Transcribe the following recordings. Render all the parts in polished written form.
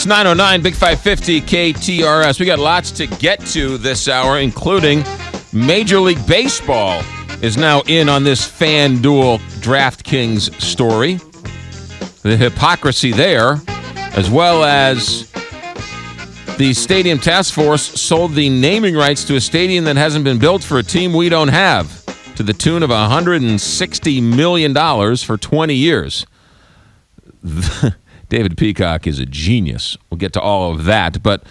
It's 9:09, Big 550 KTRS. We got lots to get to this hour, including Major League Baseball is now in on this FanDuel DraftKings story. The hypocrisy there, as well as the Stadium Task Force sold the naming rights to a stadium that hasn't been built for a team we don't have, to the tune of $160 million for 20 years. David Peacock is a genius. We'll get to all of that. But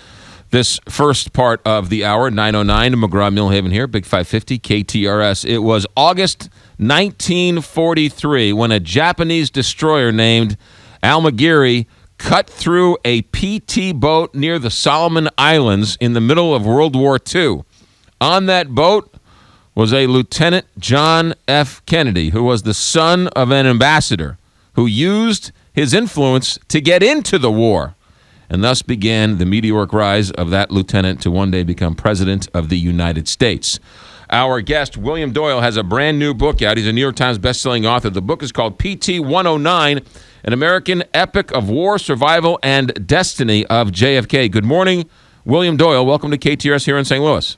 this first part of the hour, 9:09, McGraw-Millhaven here, Big 550, KTRS. It was August 1943 when a Japanese destroyer named Almagiri cut through a PT boat near the Solomon Islands in the middle of World War II. On that boat was a Lieutenant John F. Kennedy, who was the son of an ambassador, who used his influence to get into the war, and thus began the meteoric rise of that lieutenant to one day become president of the United States. Our guest, William Doyle, has a brand new book out. He's a New York Times bestselling author. The book is called PT 109, An American Epic of War, Survival, and Destiny of JFK. Good morning, William Doyle. Welcome to KTRS here in St. Louis.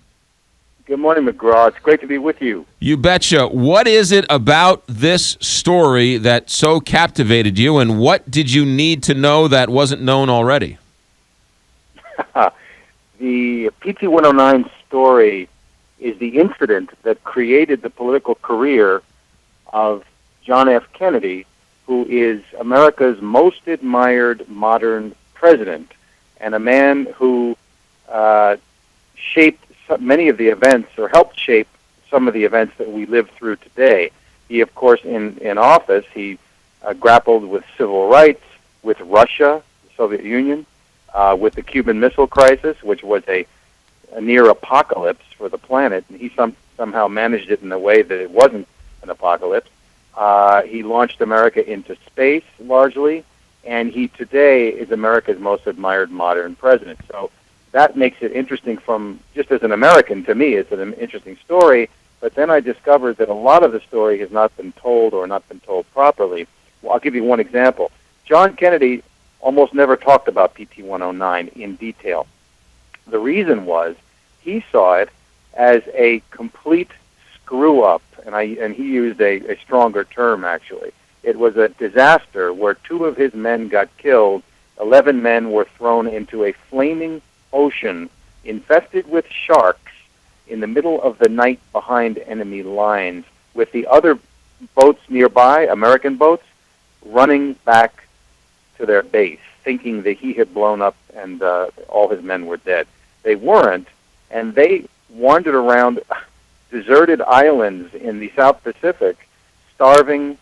Good morning, McGraw. It's great to be with you. You betcha. What is it about this story that so captivated you, and what did you need to know that wasn't known already? The PT 109 story is the incident that created the political career of John F. Kennedy, who is America's most admired modern president, and a man who shaped many of the events, or helped shape some of the events that we live through today. He, of course, in office, he grappled with civil rights, with Russia, the Soviet Union, with the Cuban Missile Crisis, which was a near apocalypse for the planet, and he somehow managed it in a way that it wasn't an apocalypse. He launched America into space, largely, and he today is America's most admired modern president. So that makes it interesting from, just as an American, to me, it's an interesting story, but then I discovered that a lot of the story has not been told or not been told properly. Well, I'll give you one example. John Kennedy almost never talked about PT 109 in detail. The reason was he saw it as a complete screw-up, and he used a stronger term, actually. It was a disaster where 2 of his men got killed, 11 men were thrown into a flaming ocean infested with sharks in the middle of the night behind enemy lines, with the other boats nearby, American boats, running back to their base, thinking that he had blown up and all his men were dead. They weren't, and they wandered around deserted islands in the South Pacific, starving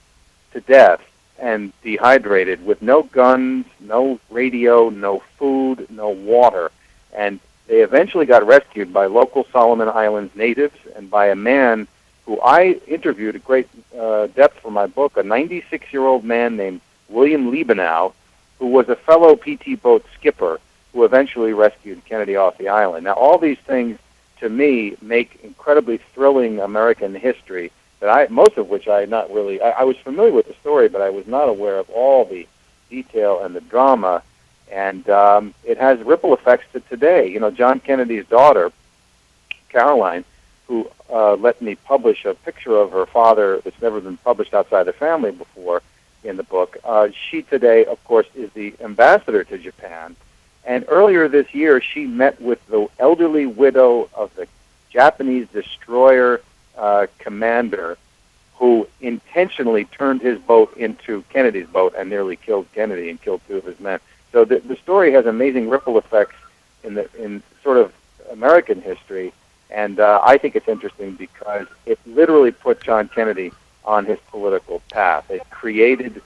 to death and dehydrated, with no guns, no radio, no food, no water. And they eventually got rescued by local Solomon Islands natives and by a man who I interviewed at great depth for my book, a 96-year-old man named William Liebenow, who was a fellow PT boat skipper who eventually rescued Kennedy off the island. Now, all these things, to me, make incredibly thrilling American history, that most of which I was familiar with the story, but I was not aware of all the detail and the drama. And it has ripple effects to today. You know, John Kennedy's daughter, Caroline, who let me publish a picture of her father that's never been published outside the family before in the book. She today, of course, is the ambassador to Japan. And earlier this year, she met with the elderly widow of the Japanese destroyer commander who intentionally turned his boat into Kennedy's boat and nearly killed Kennedy and killed 2 of his men. So the story has amazing ripple effects in sort of American history, and I think it's interesting because it literally put John Kennedy on his political path. It created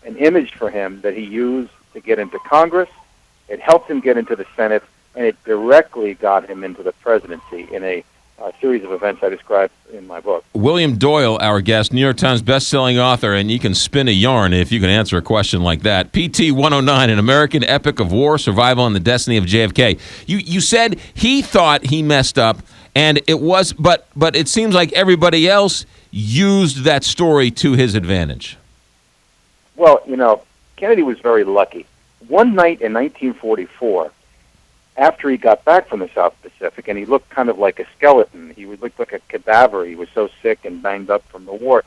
an image for him that he used to get into Congress. It helped him get into the Senate, and it directly got him into the presidency in a series of events I described in my book. William Doyle, our guest, New York Times bestselling author, and you can spin a yarn if you can answer a question like that. PT 109, An American Epic of War, Survival, and the Destiny of JFK. You said he thought he messed up, and it was, but it seems like everybody else used that story to his advantage. Well, you know, Kennedy was very lucky. one night in 1944, after he got back from the South Pacific, and he looked kind of like a skeleton. He looked like a cadaver. He was so sick and banged up from the war.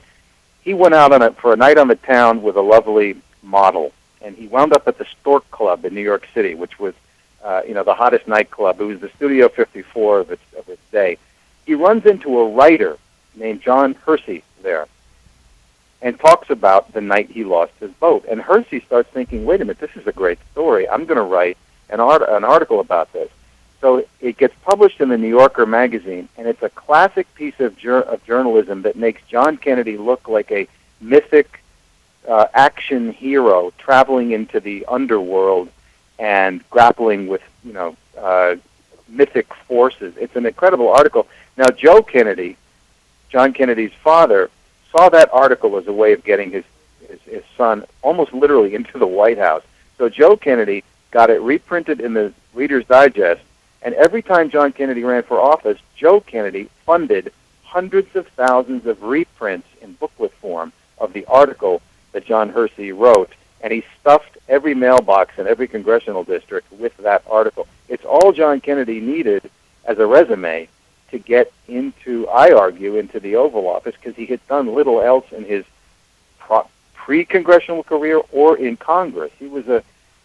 He went out for a night on the town with a lovely model, and he wound up at the Stork Club in New York City, which was, the hottest nightclub. It was the Studio 54 of its day. He runs into a writer named John Hersey there, and talks about the night he lost his boat. And Hersey starts thinking, wait a minute, this is a great story. I'm going to write an article about this. So it gets published in the New Yorker magazine, and it's a classic piece of journalism that makes John Kennedy look like a mythic action hero traveling into the underworld and grappling with, mythic forces. It's an incredible article. Now, Joe Kennedy, John Kennedy's father, saw that article as a way of getting his son almost literally into the White House. So Joe Kennedy got it reprinted in the Reader's Digest, and every time John Kennedy ran for office, Joe Kennedy funded hundreds of thousands of reprints in booklet form of the article that John Hersey wrote, and he stuffed every mailbox in every congressional district with that article. It's all John Kennedy needed as a resume to get into, I argue, into the Oval Office, because he had done little else in his pre-congressional career or in Congress. He was a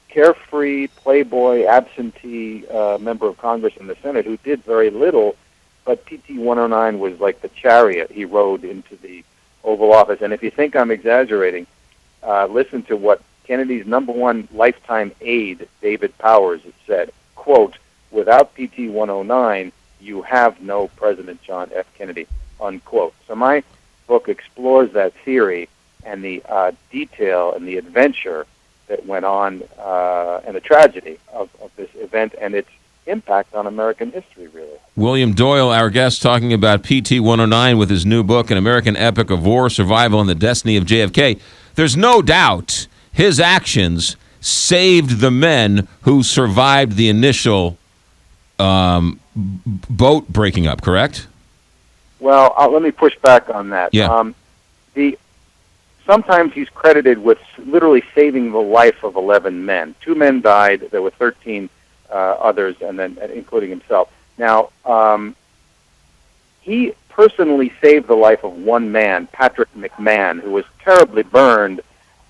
carefree, playboy, absentee member of Congress in the Senate who did very little, but PT 109 was like the chariot he rode into the Oval Office. And if you think I'm exaggerating, listen to what Kennedy's #1 lifetime aide, David Powers, had said, quote, "Without PT 109, you have no President John F. Kennedy," unquote. So my book explores that theory and the detail and the adventure that went on and the tragedy of this event and its impact on American history, really. William Doyle, our guest, talking about PT 109 with his new book, An American Epic of War, Survival, and the Destiny of JFK. There's no doubt his actions saved the men who survived the initial boat breaking up, correct? Well, let me push back on that. Yeah. Sometimes he's credited with literally saving the life of 11 men. 2 men died. There were 13 others, and then including himself. Now, he personally saved the life of one man, Patrick McMahon, who was terribly burned,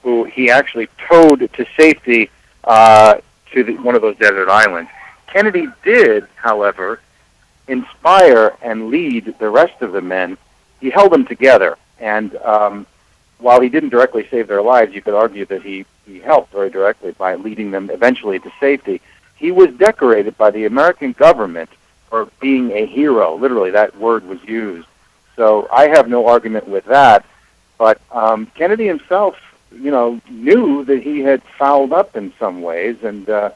who he actually towed to safety to one of those desert islands. Kennedy did, however, inspire and lead the rest of the men. He held them together, and while he didn't directly save their lives, you could argue that he helped very directly by leading them eventually to safety. He was decorated by the American government for being a hero. Literally, that word was used. So I have no argument with that. But Kennedy himself, knew that he had fouled up in some ways, and that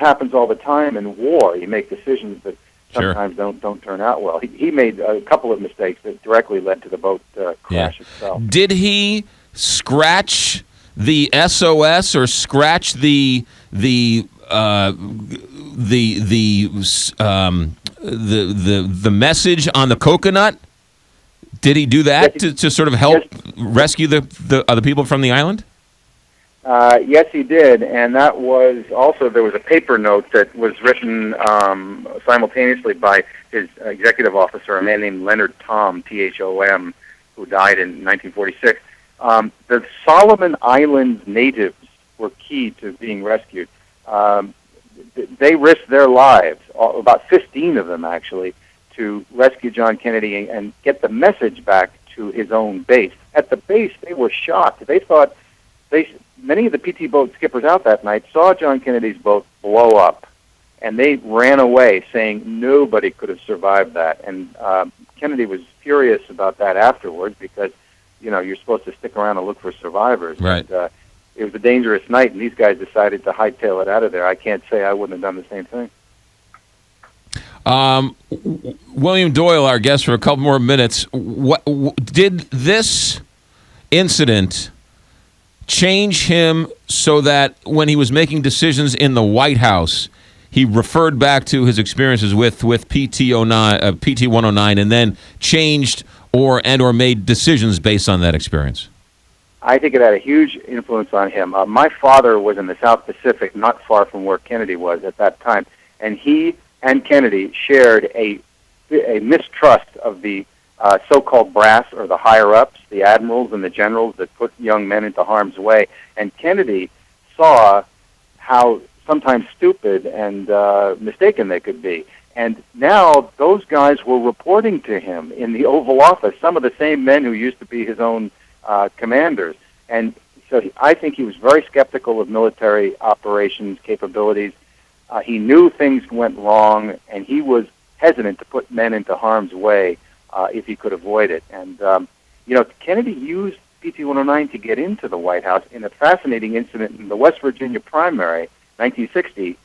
happens all the time in war. You make decisions that sometimes don't turn out well. He made a couple of mistakes that directly led to the boat crash itself. Did he scratch the SOS or scratch the message on the coconut? Did he do that to sort of help rescue the other people from the island? Yes, he did, and that was also, there was a paper note that was written simultaneously by his executive officer, a man named Leonard Thom, Thom, who died in 1946. The Solomon Islands natives were key to being rescued. They risked their lives, about 15 of them actually, to rescue John Kennedy and get the message back to his own base. At the base, they were shocked. They thought, many of the PT boat skippers out that night saw John Kennedy's boat blow up, and they ran away saying nobody could have survived that. And Kennedy was furious about that afterwards because, you're supposed to stick around and look for survivors. Right. And, it was a dangerous night, and these guys decided to hightail it out of there. I can't say I wouldn't have done the same thing. William Doyle, our guest for a couple more minutes. What did this incident change him so that when he was making decisions in the White House, he referred back to his experiences with PT 109 and then changed or made decisions based on that experience? I think it had a huge influence on him. My father was in the South Pacific, not far from where Kennedy was at that time, and he and Kennedy shared a mistrust of the so-called brass, or the higher-ups, the admirals and the generals that put young men into harm's way. And Kennedy saw how sometimes stupid and mistaken they could be. And now those guys were reporting to him in the Oval Office, some of the same men who used to be his own commanders. And so I think he was very skeptical of military operations capabilities. He knew things went wrong, and he was hesitant to put men into harm's way if he could avoid it. And, Kennedy used PT-109 to get into the White House in a fascinating incident in the West Virginia primary, 1960.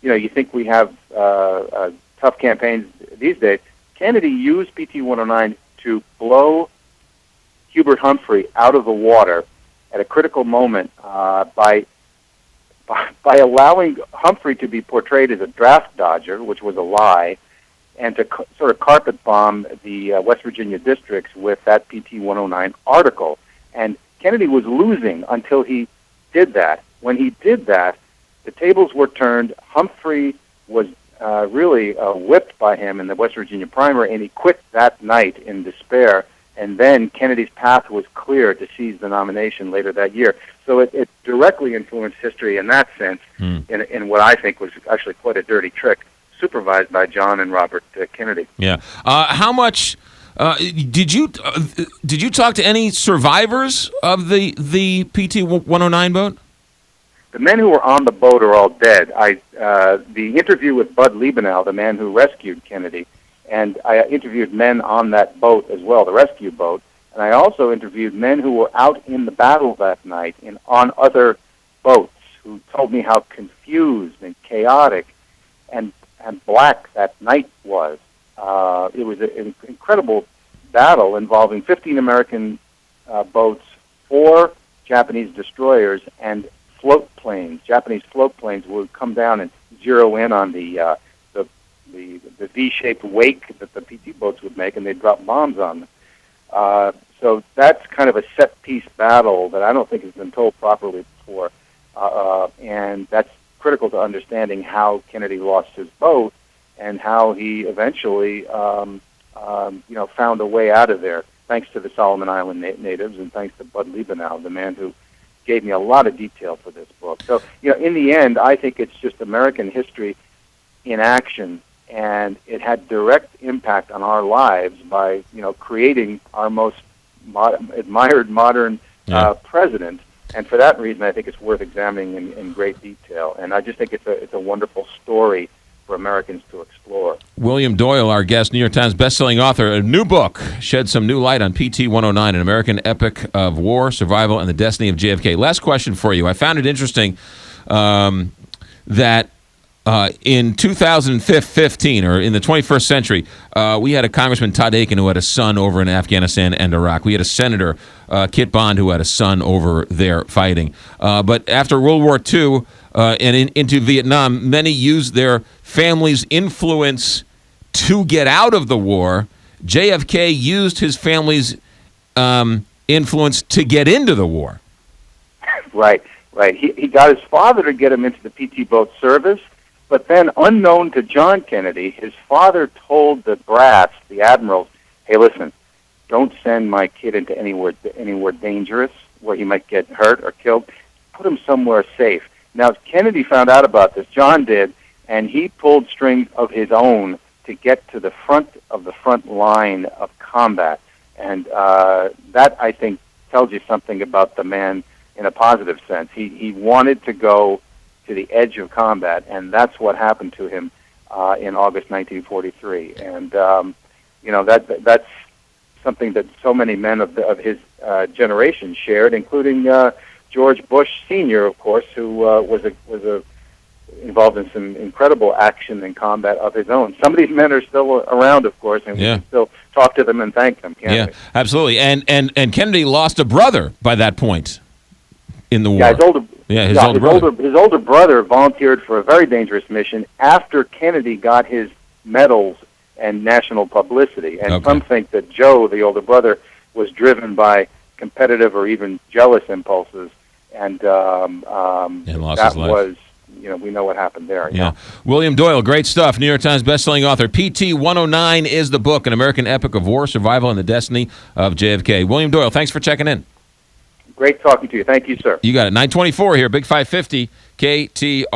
You think we have tough campaigns these days. Kennedy used PT-109 to blow Hubert Humphrey out of the water at a critical moment by allowing Humphrey to be portrayed as a draft dodger, which was a lie, and to sort of carpet bomb the West Virginia districts with that PT-109 article. And Kennedy was losing until he did that. When he did that, the tables were turned. Humphrey was really whipped by him in the West Virginia primary, and he quit that night in despair. And then Kennedy's path was clear to seize the nomination later that year. So it directly influenced history in that sense, in what I think was actually quite a dirty trick, supervised by John and Robert Kennedy. Yeah. How much did you talk to any survivors of the PT-109 boat? The men who were on the boat are all dead. The interview with Bud Liebenau, the man who rescued Kennedy, and I interviewed men on that boat as well, the rescue boat, and I also interviewed men who were out in the battle that night on other boats, who told me how confused and chaotic and black that night was. It was an incredible battle involving 15 American boats, 4 Japanese destroyers, and float planes. Japanese float planes would come down and zero in on the V-shaped wake that the PT boats would make, and they'd drop bombs on them. So that's kind of a set-piece battle that I don't think has been told properly before, and that's critical to understanding how Kennedy lost his boat and how he eventually, found a way out of there, thanks to the Solomon Island natives and thanks to Bud Liebenau, the man who gave me a lot of detail for this book. So, in the end, I think it's just American history in action, and it had direct impact on our lives by, creating our most admired modern president. And for that reason, I think it's worth examining in great detail. And I just think it's a wonderful story for Americans to explore. William Doyle, our guest, New York Times bestselling author, a new book sheds some new light on PT-109, an American epic of war, survival, and the destiny of JFK. Last question for you. I found it interesting that in 2015, or in the 21st century, we had a Congressman, Todd Aiken, who had a son over in Afghanistan and Iraq. We had a Senator, Kit Bond, who had a son over there fighting. But after World War II and into Vietnam, many used their family's influence to get out of the war. JFK used his family's influence to get into the war. Right. He got his father to get him into the PT boat service. But then, unknown to John Kennedy, his father told the brass, the admirals, hey, listen, don't send my kid into anywhere dangerous where he might get hurt or killed. Put him somewhere safe. Now, Kennedy found out about this, John did, and he pulled strings of his own to get to the front line of combat. And that, I think, tells you something about the man in a positive sense. He wanted to go to the edge of combat, and that's what happened to him in August 1943. And that's something that so many men of his generation shared, including George Bush Sr., of course, who was involved in some incredible action and combat of his own. Some of these men are still around, of course, and we can still talk to them and thank them. Can't we? Absolutely. And Kennedy lost a brother by that point in the war. His older brother volunteered for a very dangerous mission after Kennedy got his medals and national publicity. And some think that Joe, the older brother, was driven by competitive or even jealous impulses, and lost that his life. was, we know what happened there. Yeah. William Doyle, great stuff. New York Times bestselling author. PT 109 is the book, an American epic of war, survival, and the destiny of JFK. William Doyle, thanks for checking in. Great talking to you. Thank you, sir. You got it. 924 here, Big 550, KTR.